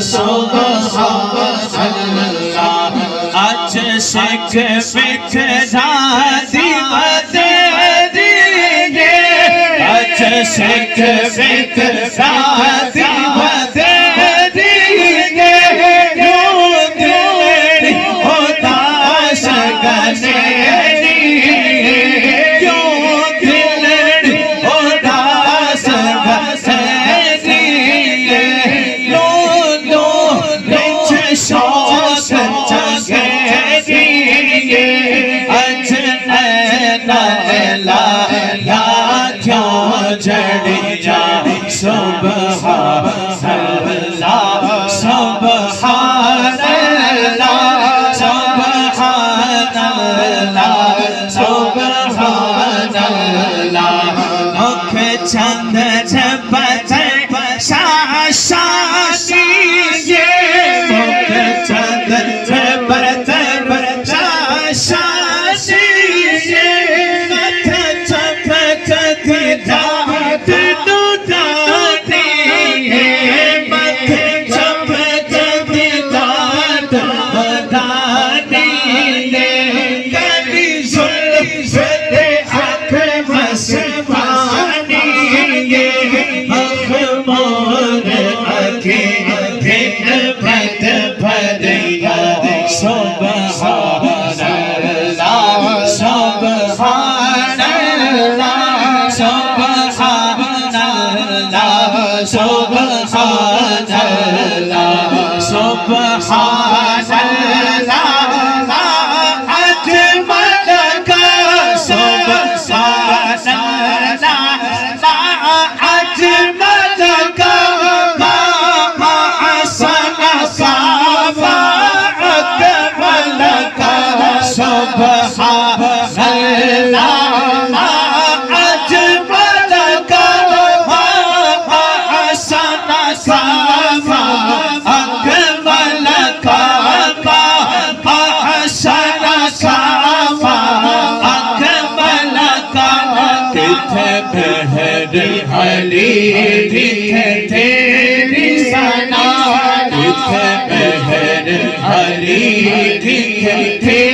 सुबहानल्लाह। आज शेख बिखरा दीवाते दिए, आज शेख बिखरा दीवाते दिए, यूं दिल उदास गने जड़िया सुबहानल्लाह सुबहानल्लाह सुबहानल्लाह सुबहानल्लाह। मुख चंद बजे शाशाशी, मुख चंद बजे शाशाशी, मथ चमक दिदा सुबहानल्लाह सुबहानल्लाह। अजमल का सुबहानल्लाह, अजमल का हसन साफा, अजमल का सुबहानल्लाह, अली तेरी सना, बहर अली तेरी